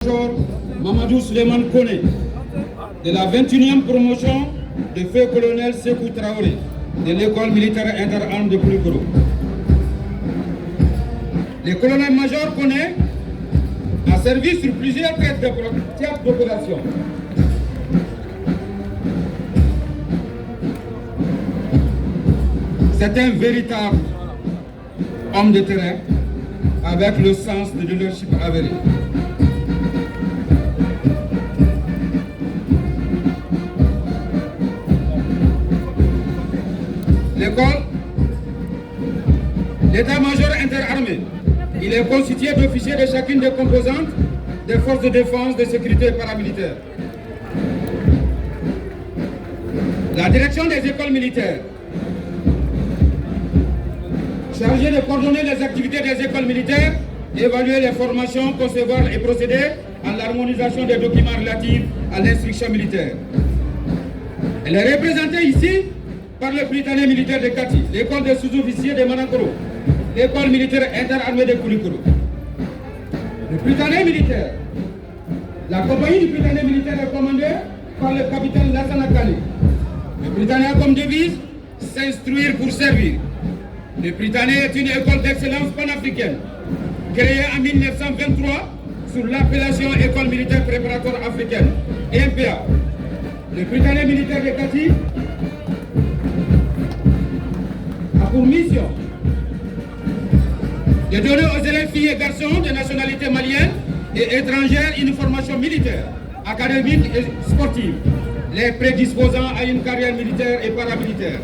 Major Mamadou Suleiman Kone de la 21e promotion de feu colonel Sékou Traoré de l'école militaire interarmes de Koulikoro. Le colonel-major Kone a servi sur plusieurs théâtres d'opération. C'est un véritable homme de terrain avec le sens de leadership avéré. L'école, l'état-major interarmé, il est constitué d'officiers de chacune des composantes des forces de défense, de sécurité et paramilitaires. La direction des écoles militaires, chargée de coordonner les activités des écoles militaires, évaluer les formations, concevoir et procéder à l'harmonisation des documents relatifs à l'instruction militaire. Elle est représentée ici par le Britannique militaire de Kati, l'école des sous-officiers de Manankoro, l'école militaire interarmée de Koulikoro. Le Britannique militaire, la compagnie du Britannique militaire est commandée par le capitaine Lassana Kane. Le Britannique a comme devise s'instruire pour servir. Le Britannique est une école d'excellence panafricaine, créée en 1923 sous l'appellation École militaire préparatoire africaine, EMPA. Le Britannique militaire de Kati a pour mission de donner aux élèves filles et garçons de nationalité malienne et étrangère une formation militaire, académique et sportive, les prédisposant à une carrière militaire et paramilitaire.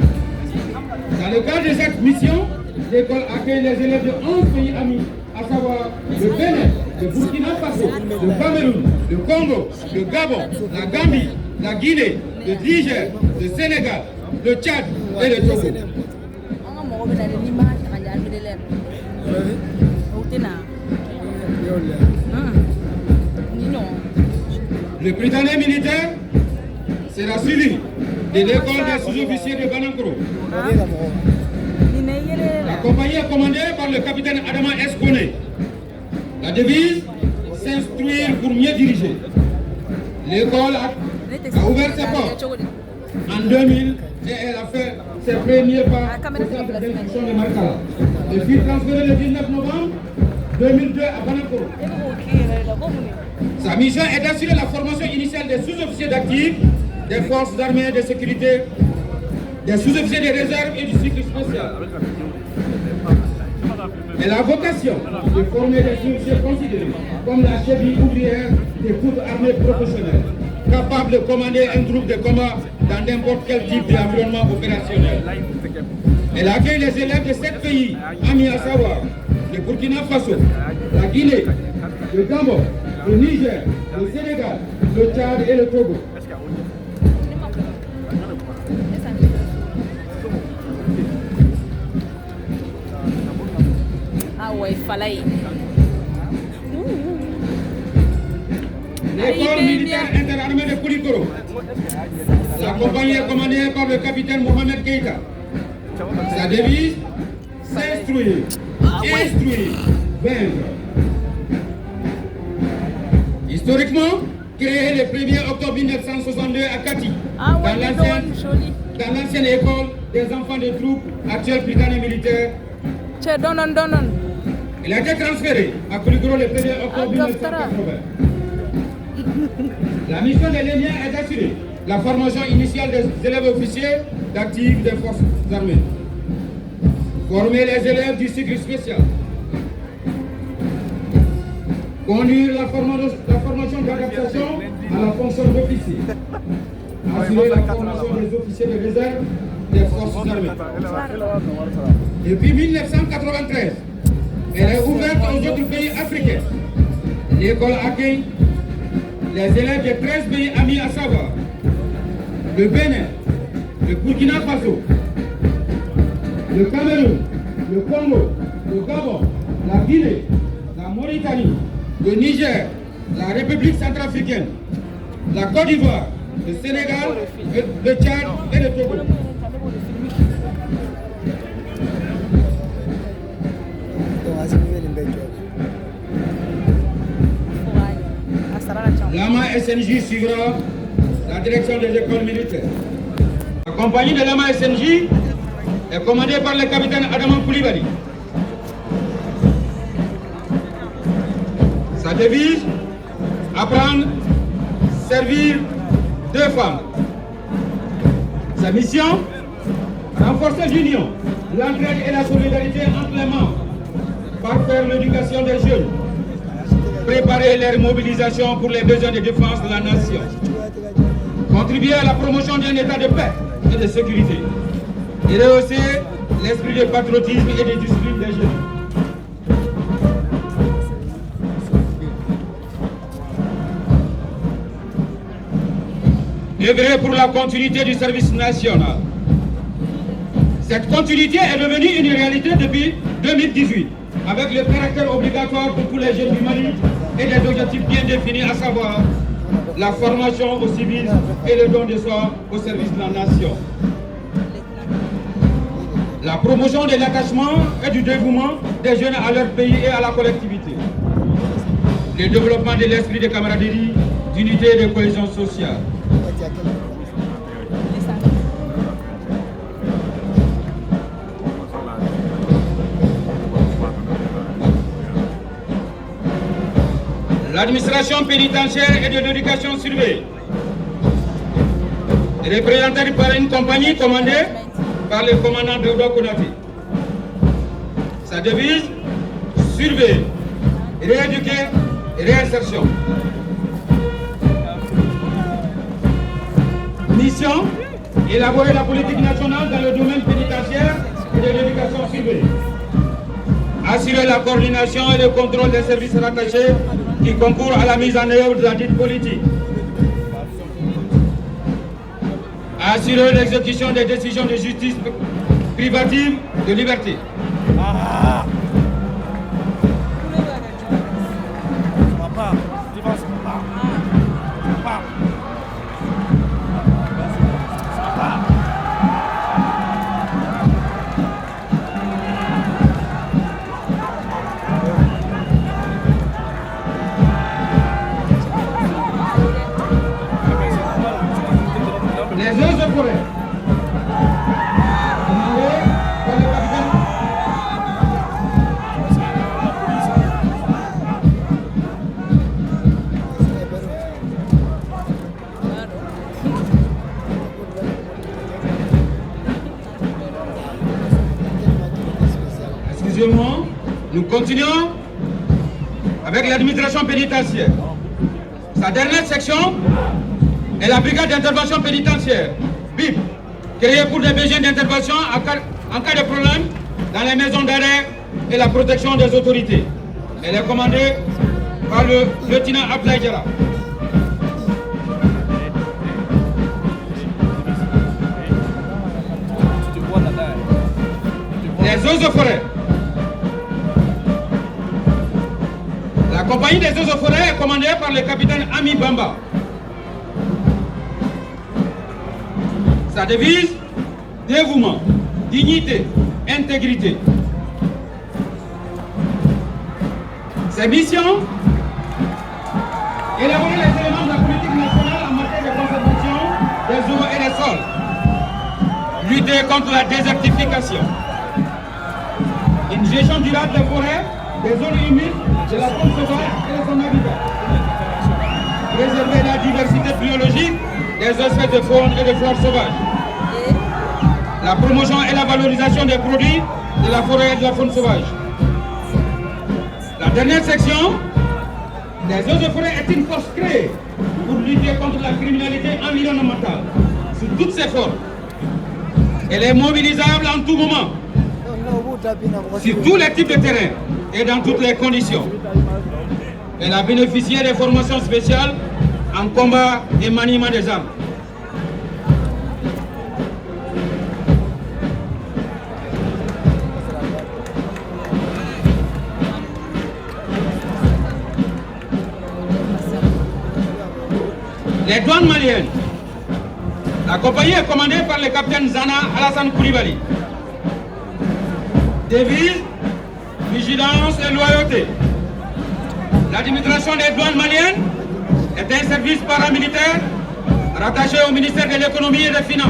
Dans le cadre de cette mission, l'école accueille les élèves de 11 pays amis, à savoir le Bénin, le Burkina Faso, le Cameroun, le Congo, le Gabon, la Gambie, la Guinée, le Niger, le Sénégal, le Tchad et le Togo. Le Britannique militaire sera suivi de l'école des sous-officiers de Banankoro. La compagnie est commandée par le capitaine Adama Kone. La devise, s'instruire pour mieux diriger. L'école a ouvert ses portes en 2000 et elle a fait ses premiers pas au centre d'instruction de Markala. Elle fut transférée le 19 novembre 2002 à Banankoro. Sa mission est d'assurer la formation initiale des sous-officiers d'actifs, des forces armées de sécurité, des sous-officiers de réserve et du cycle spécial. Elle a vocation de former des sous-officiers considérés comme la cheville ouvrière des groupes armés professionnels, capables de commander un groupe de combat dans n'importe quel type d'environnement opérationnel. Elle accueille les élèves de 7 pays amis, à savoir le Burkina Faso, la Guinée, le Gabon, le Niger, le Sénégal, le Tchad et le Togo. L'école militaire interarmée de Koulikoro. La compagnie est commandée par le capitaine Mohamed Keïta. Sa devise, s'instruire, instruire, vaincre. Historiquement, créée le 1er octobre 1962 à Kati, dans l'ancienne école des enfants de troupes, actuelle Britannique militaire. Il a été transféré à Koulikoro le 1er octobre 1980. La mission de l'ENIA est d'assurer la formation initiale des élèves officiers d'actifs des forces armées. Former les élèves du cycle spécial. Conduire la formation d'adaptation à la fonction d'officier. Assurer la formation des officiers de réserve des forces armées. Depuis 1993, elle est ouverte aux autres pays africains. L'école accueille les élèves de 13 pays amis, à savoir le Bénin, le Burkina Faso, le Cameroun, le Congo, le Gabon, la Guinée, la Mauritanie, le Niger, la République centrafricaine, la Côte d'Ivoire, le Sénégal, le Tchad et le Togo. Lama SNJ suivra la direction des écoles militaires. La compagnie de Lama SNJ est commandée par le capitaine Adama Koulibaly. Sa devise, apprendre, servir, défendre. Sa mission, renforcer l'union, l'entraide et la solidarité entre les membres, parfaire l'éducation des jeunes, préparer leur mobilisation pour les besoins de défense de la nation, contribuer à la promotion d'un état de paix et de sécurité, et rehausser l'esprit de patriotisme et de discipline des jeunes. Œuvrer pour la continuité du service national. Cette continuité est devenue une réalité depuis 2018, avec le caractère obligatoire pour tous les jeunes du Mali et des objectifs bien définis, à savoir la formation au civil et le don de soi au service de la nation. La promotion de l'attachement et du dévouement des jeunes à leur pays et à la collectivité. Le développement de l'esprit de camaraderie, d'unité et de cohésion sociale. L'administration pénitentiaire et de l'éducation surveillée, représentée par une compagnie commandée par le commandant Daouda Konaté. Sa devise, surveiller, rééduquer et réinsertion. Mission, élaborer la politique nationale dans le domaine pénitentiaire et de l'éducation surveillée. Assurer la coordination et le contrôle des services rattachés qui concourent à la mise en œuvre de la dite politique. Assurer l'exécution des décisions de justice privative de liberté. Les eaux de forêt. Excusez-moi, nous continuons avec l'administration pénitentiaire. Sa dernière section est la brigade d'intervention pénitentiaire, BIP, créée pour des besoins d'intervention en cas de problème dans les maisons d'arrêt et la protection des autorités. Elle est commandée par le lieutenant Ablaï Diarra. Les eaux de forêt. La compagnie des eaux de forêt est commandée par le capitaine Ami Bamba. Sa devise, dévouement, dignité, intégrité. Ses missions, élaborer les éléments de la politique nationale en matière de conservation des eaux et des sols. Lutter contre la désertification. Une gestion durable des forêts, des zones humides, de la faune sauvage et de son habitat. Préserver la diversité biologique des espèces de faune et de flore sauvages. La promotion et la valorisation des produits de la forêt et de la faune sauvage. La dernière section, les eaux de forêt est une force créée pour lutter contre la criminalité environnementale sous toutes ses formes. Elle est mobilisable en tout moment, sur tous les types de terrains et dans toutes les conditions. Elle a bénéficié des formations spéciales en combat et maniement des armes. Les douanes maliennes. La compagnie est commandée par le capitaine Zana Alassane Koulibaly. Devise, vigilance et loyauté. L'administration des douanes maliennes des services paramilitaires rattachés au ministère de l'économie et des finances.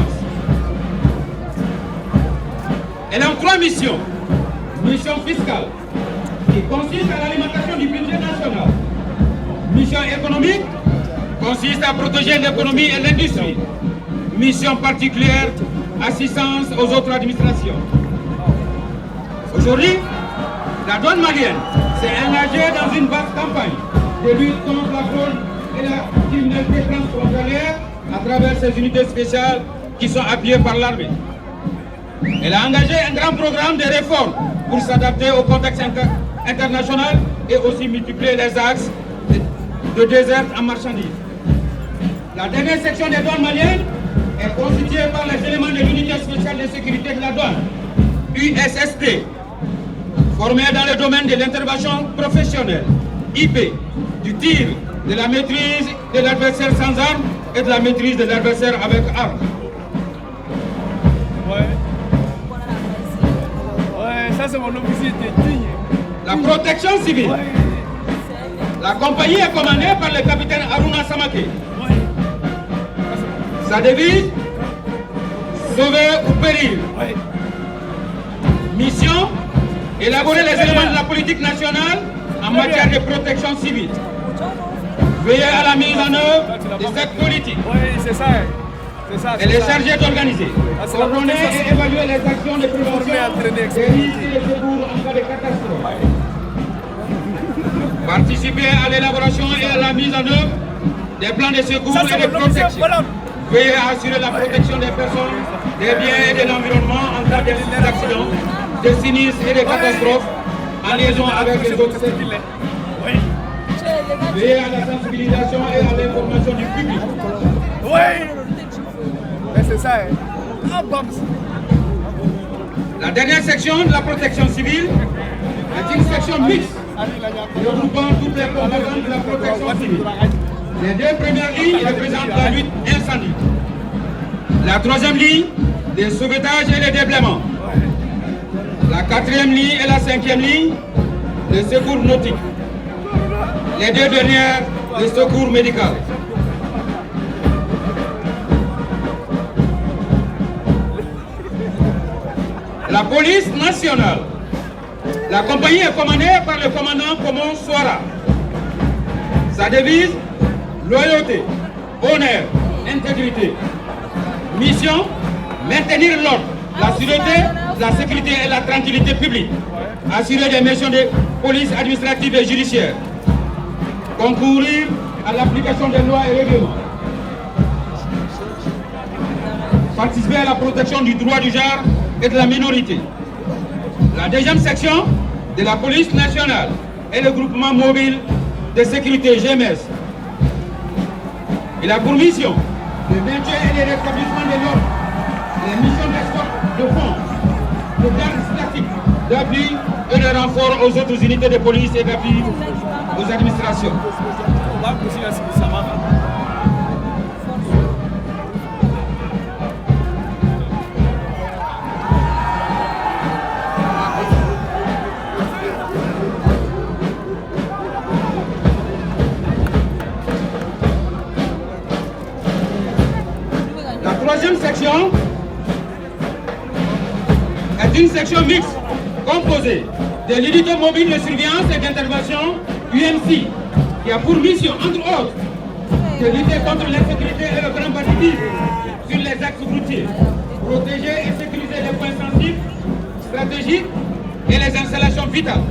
Elle a 3 missions. Mission fiscale, qui consiste à l'alimentation du budget national. Mission économique, consiste à protéger l'économie et l'industrie. Mission particulière, assistance aux autres administrations. Aujourd'hui, la douane malienne s'est engagée dans une vaste campagne de lutte contre la fraude et la criminalité transfrontalière à travers ses unités spéciales qui sont appuyées par l'armée. Elle a engagé un grand programme de réformes pour s'adapter au contexte international et aussi multiplier les axes de désert en marchandises. La dernière section des douanes maliennes est constituée par les éléments de l'unité spéciale de sécurité de la douane, USSD, formée dans le domaine de l'intervention professionnelle, IP, du tir, de la maîtrise de l'adversaire sans armes et de la maîtrise de l'adversaire avec armes. Ça c'est mon officier digne. La protection civile. La compagnie est commandée par le capitaine Aruna Samake. Sa devise, sauver ou périr. Mission, élaborer les éléments de la politique nationale en matière de protection civile. Veiller à la mise en œuvre de cette politique. Oui, c'est ça. Elle est chargée d'organiser, coordonner et évaluer les actions de prévention des risques et de secours en cas de catastrophe. Participer à l'élaboration et à la mise en œuvre des plans de secours et de protection. Veiller à assurer la protection des personnes, des biens et de l'environnement en cas d'accidents, de sinistres et de catastrophes en liaison avec les autres services. Veiller à la sensibilisation et à l'information du public. Oui! C'est ça. La dernière section de la protection civile est une section mixte regroupant toutes les composantes de la protection civile. Les 2 premières lignes représentent la lutte incendie. La 3e ligne, les sauvetages et les déblaiements. La 4e ligne et la 5e ligne, les secours nautiques. Les 2 dernières, les secours médicaux. La police nationale. La compagnie est commandée par le commandant Komon Swara. Sa devise, loyauté, honneur, intégrité. Mission, maintenir l'ordre, la sûreté, la sécurité et la tranquillité publique. Assurer des missions de police administrative et judiciaire. Concourir à l'application des lois et règlements. Participer à la protection du droit du genre et de la minorité. La 2e section de la police nationale est le groupement mobile de sécurité GMS. Il a pour mission le maintien et le rétablissement de l'ordre, les missions d'escorte de fonds, de garde statique, d'appui et de renfort aux autres unités de police et d'appui aux administrations. La 3e section est une section mixte composée de l'unité mobile de surveillance et d'intervention UMC qui a pour mission, entre autres, de lutter contre l'insécurité et le grand banditisme sur les axes routiers, protéger et sécuriser les points sensibles, stratégiques et les installations vitales.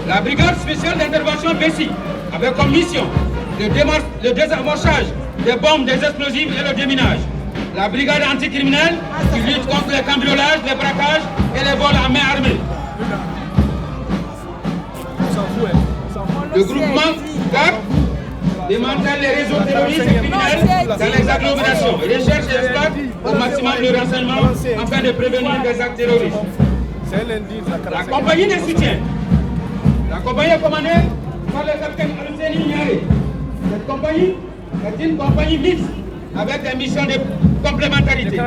La brigade spéciale d'intervention BESI avait comme mission le désamorçage des bombes, des explosifs et le déminage. La brigade anticriminelle qui lutte contre les cambriolages, les braquages et les vols à main armée. Le groupement GAP démantèle les réseaux terroristes et criminels dans les agglomérations et recherche et exploite au maximum le renseignement afin de prévenir des actes terroristes. La compagnie de soutien. La compagnie est commandée par le capitaine Al-Seni Niaé. Cette compagnie est une compagnie mixte avec des missions de complémentarité.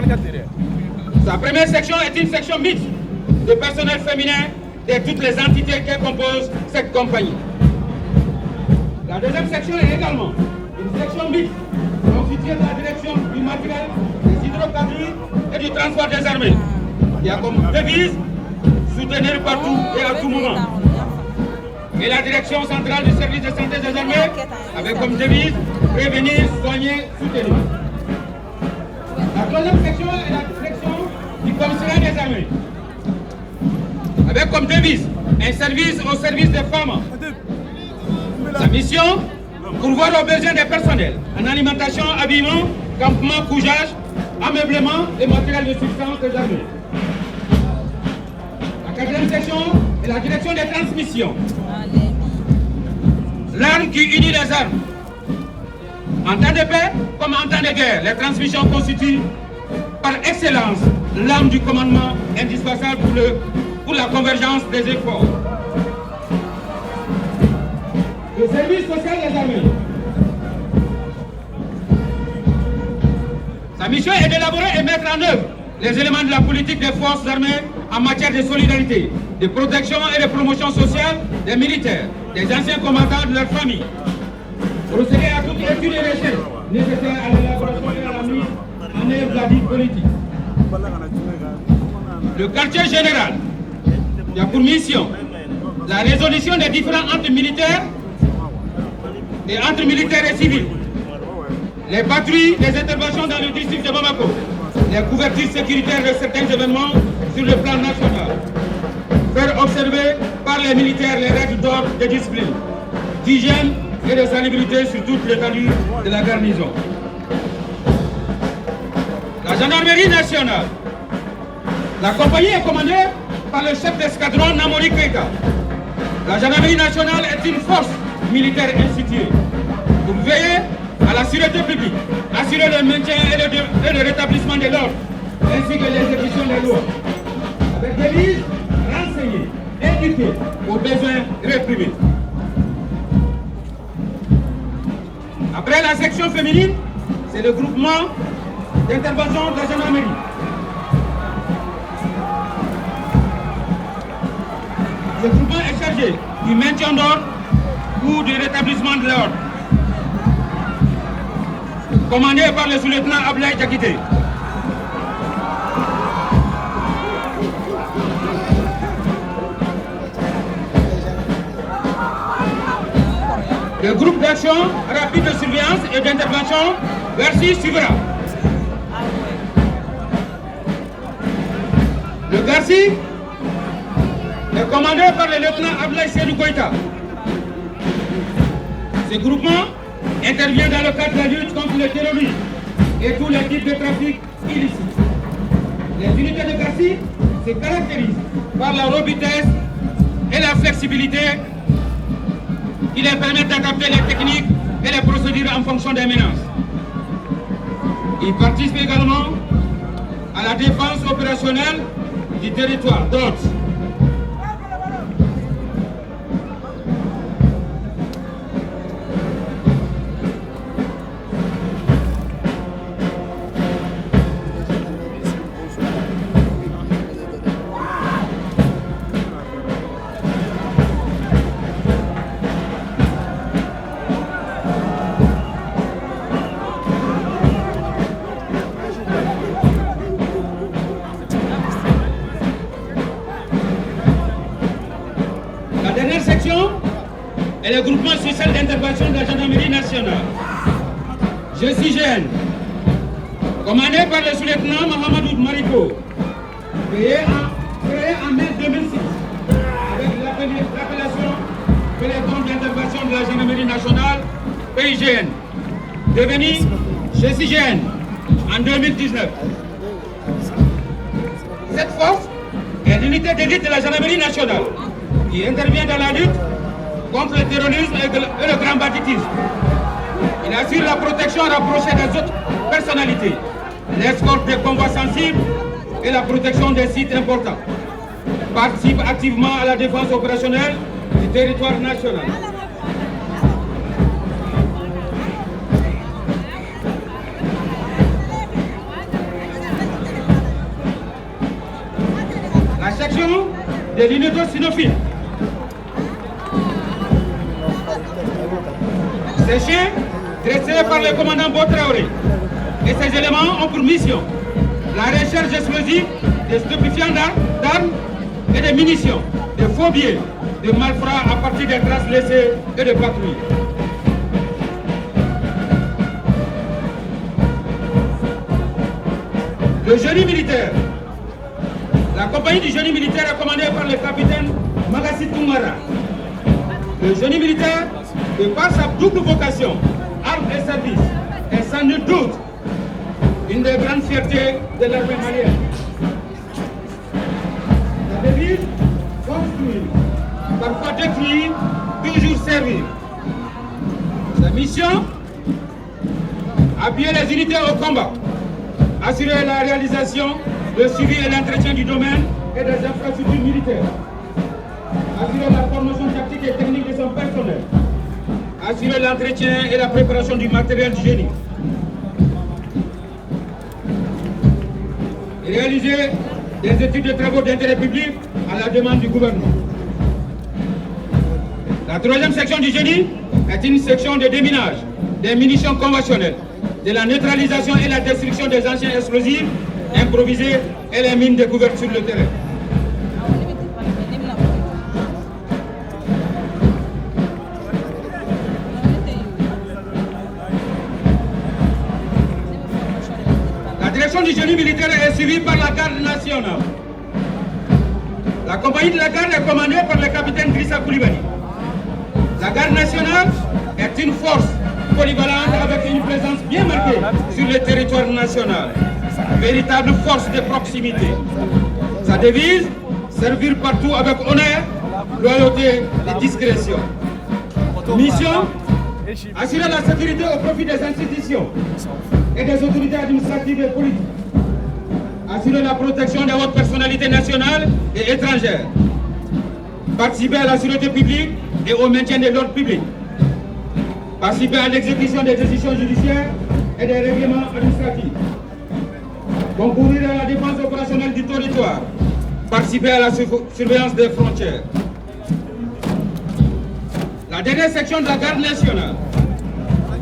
Sa première section est une section mixte de personnel féminin de toutes les entités qui composent cette compagnie. La deuxième section est également une section mixte constituée de la direction du matériel, des hydrocarbures et du transport des armées, qui a comme devise soutenir partout et à tout moment. Et la direction centrale du service de santé des armées avec comme devise prévenir, soigner, soutenir. La troisième section est la direction du commissariat des armées avec comme devise un service au service des femmes. Sa mission, pourvoir aux besoins des personnels en alimentation, habillement, campement, couchage, ameublement et matériel de substance des armées. La quatrième section est la direction des transmissions. L'arme qui unit les armes. En temps de paix comme en temps de guerre, les transmissions constituent par excellence l'arme du commandement indispensable pour la convergence des efforts. Le service social des armées. Sa mission est d'élaborer et mettre en œuvre les éléments de la politique des forces armées en matière de solidarité, de protection et de promotion sociale des militaires, des anciens combattants de leur famille. Procéder à toute étude et recherche nécessaire à l'élaboration et à la mise en œuvre de la vie politique. Le quartier général qui a pour mission la résolution des différends entre militaires et civils, les patrouilles, les interventions dans le district de Bamako, les couvertures sécuritaires de certains événements sur le plan national, faire observer par les militaires les règles d'ordre de discipline, d'hygiène et de salubrité sur toute l'étendue de la garnison. La gendarmerie nationale. La compagnie est commandée par le chef d'escadron Namori Keita. La gendarmerie nationale est une force militaire instituée pour veiller à la sûreté publique, assurer le maintien et le rétablissement de l'ordre, ainsi que l'exécution des lois, avec devise renseigner, éduquer aux besoins réprimés. Après la section féminine, c'est le groupement d'intervention de la gendarmerie. Ce groupement est chargé du maintien d'ordre ou du rétablissement de l'ordre, commandé par le sous-lieutenant Ablaï Diakité. Le groupe d'action rapide de surveillance et d'intervention Versi suivra. Le Versi est commandé par le lieutenant Ablaï Sédou Goïta. Ce groupement intervient dans le cadre de la lutte contre le terrorisme et tous les types de trafic illicites. Les unités de Versi se caractérisent par la robustesse et la flexibilité qui leur permettent d'adapter les techniques et les procédures en fonction des menaces. Ils participent également à la défense opérationnelle du territoire d'hôte. Et le groupement social d'intervention de la gendarmerie nationale. GCGN, commandé par le sous-lieutenant Mohamedou Mariko, créé en mai 2006, avec l'appellation Peloton d'intervention de la gendarmerie nationale, PIGN, devenu GCGN en 2019. Cette force est l'unité d'élite de la gendarmerie nationale qui intervient dans la lutte contre le terrorisme et le grand banditisme. Il assure la protection rapprochée des autres personnalités, l'escorte des convois sensibles et la protection des sites importants. participe activement à la défense opérationnelle du territoire national. La section des linéto-cynophiles. Ces chiens, dressés par le commandant Botraoré, et ces éléments ont pour mission la recherche explosive des stupéfiants d'armes et des munitions, de faux billets, de malfrats à partir des traces laissées et de patrouilles. Le génie militaire. La compagnie du génie militaire est commandée par le capitaine Magassi Toumara. Le génie militaire, de par sa double vocation, armes et services, est sans nul doute une des grandes fiertés de l'armée malienne. La devise, construire, parfois détruire, toujours servir. Sa mission, appuyer les unités au combat, assurer la réalisation, le suivi et l'entretien du domaine et des infrastructures militaires, assurer la formation tactique et technique de son personnel, assurer l'entretien et la préparation du matériel du génie, réaliser des études de travaux d'intérêt public à la demande du gouvernement. La troisième section du génie est une section de déminage, des munitions conventionnelles, de la neutralisation et la destruction des anciens explosifs improvisés et les mines découvertes sur le terrain. La direction du génie militaire est suivie par la garde nationale. La compagnie de la garde est commandée par le capitaine Drissa Koulibaly. La garde nationale est une force polyvalente avec une présence bien marquée sur le territoire national. Véritable force de proximité. Sa devise, servir partout avec honneur, loyauté et discrétion. Mission, assurer la sécurité au profit des institutions et des autorités administratives et politiques. Assurer la protection des hautes personnalités nationales et étrangères. Participer à la sûreté publique et au maintien de l'ordre public. Participer à l'exécution des décisions judiciaires et des règlements administratifs. Concourir à la défense opérationnelle du territoire. Participer à la surveillance des frontières. La dernière section de la garde nationale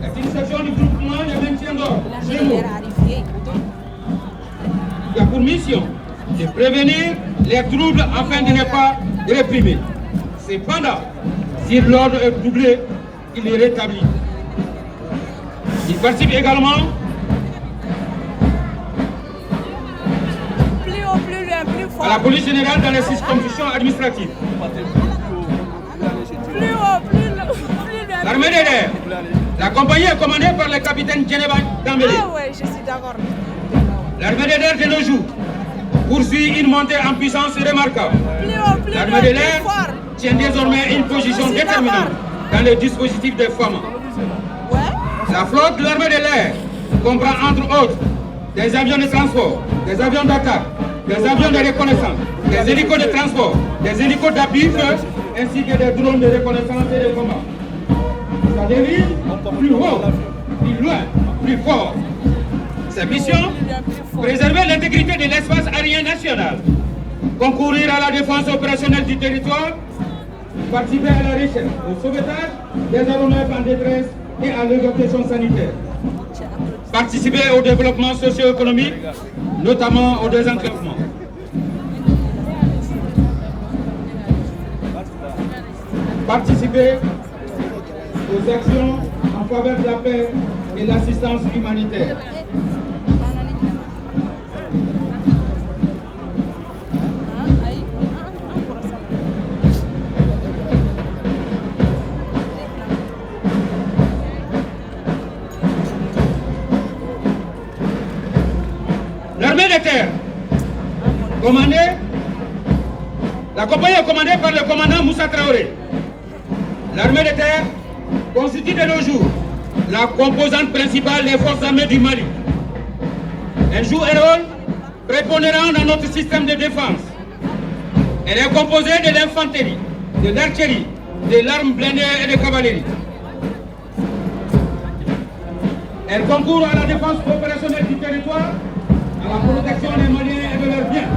est une section du groupement de maintien d'ordre, GEMO, qui a pour mission de prévenir les troubles afin de ne pas réprimer. Cependant, si l'ordre est doublé, il est rétabli. Il participe également à la police générale dans les circonscriptions administratives. L'armée de l'air. La compagnie est commandée par le capitaine Djeneba Dambélé. Ah ouais, je suis d'accord. L'armée de l'air de nos jours poursuit une montée en puissance remarquable. L'armée de l'air tient désormais une position déterminante dans le dispositif des femmes. Ouais. La flotte de l'armée de l'air comprend entre autres des avions de transport, des avions d'attaque, des avions de reconnaissance, des hélicos de transport, des hélicos d'appui ainsi que des drones de reconnaissance et de combat. Sa devise, plus haut, plus loin, plus fort. Sa mission, préserver l'intégrité de l'espace aérien national, concourir à la défense opérationnelle du territoire, participer à la recherche, au sauvetage des aéronefs en détresse et à l'évacuation sanitaire. Participer au développement socio-économique, notamment au désenclavement. Participer aux actions en faveur de la paix et l'assistance humanitaire. L'armée de terre, la compagnie est commandée par le commandant Moussa Traoré. L'armée de terre constitue de nos jours la composante principale des forces armées du Mali. Elle joue un rôle prépondérant dans notre système de défense. Elle est composée de l'infanterie, de l'artillerie, de l'arme blindée et de cavalerie. Elle concourt à la défense opérationnelle du territoire, à la protection des Maliens et de leurs biens.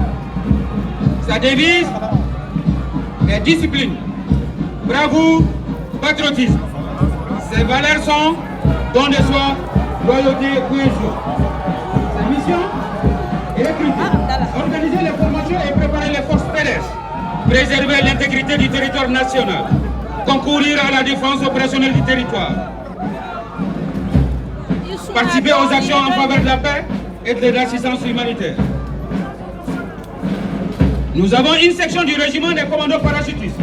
Sa devise est discipline, bravoure, patriotisme. Ses valeurs sont don de soi, loyauté, cohésion. Sa mission est recruter, organiser les formations et préparer les forces pédestres, préserver l'intégrité du territoire national, concourir à la défense opérationnelle du territoire, participer aux actions en faveur de la paix et de l'assistance humanitaire. Nous avons une section du régiment des commandos parachutistes,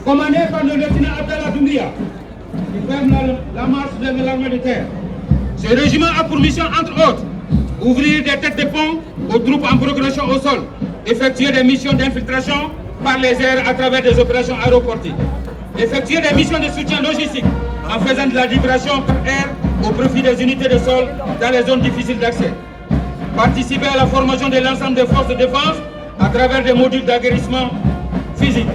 commandée par le lieutenant Abdallah Doumbia, qui ferme la marche de l'armée de terre. Ce régiment a pour mission, entre autres, ouvrir des têtes de pont aux troupes en progression au sol, effectuer des missions d'infiltration par les airs à travers des opérations aéroportiques, effectuer des missions de soutien logistique en faisant de la libération par air au profit des unités de sol dans les zones difficiles d'accès, participer à la formation de l'ensemble des forces de défense à travers des modules d'aguerrissement physique.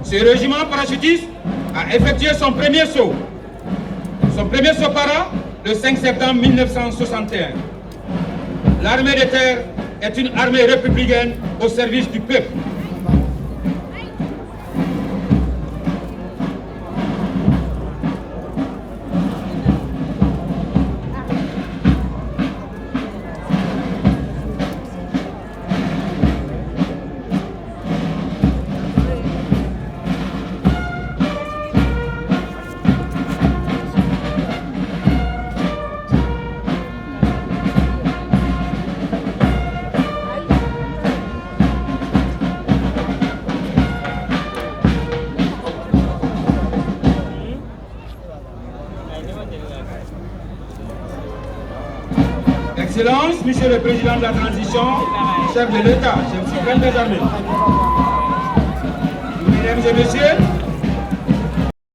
Ce régiment parachutiste a effectué son premier saut para le 5 septembre 1961. L'armée de terre est une armée républicaine au service du peuple. Excellence, Monsieur le Président de la Transition, chef de l'État, chef suprême des armées. Mesdames et Messieurs,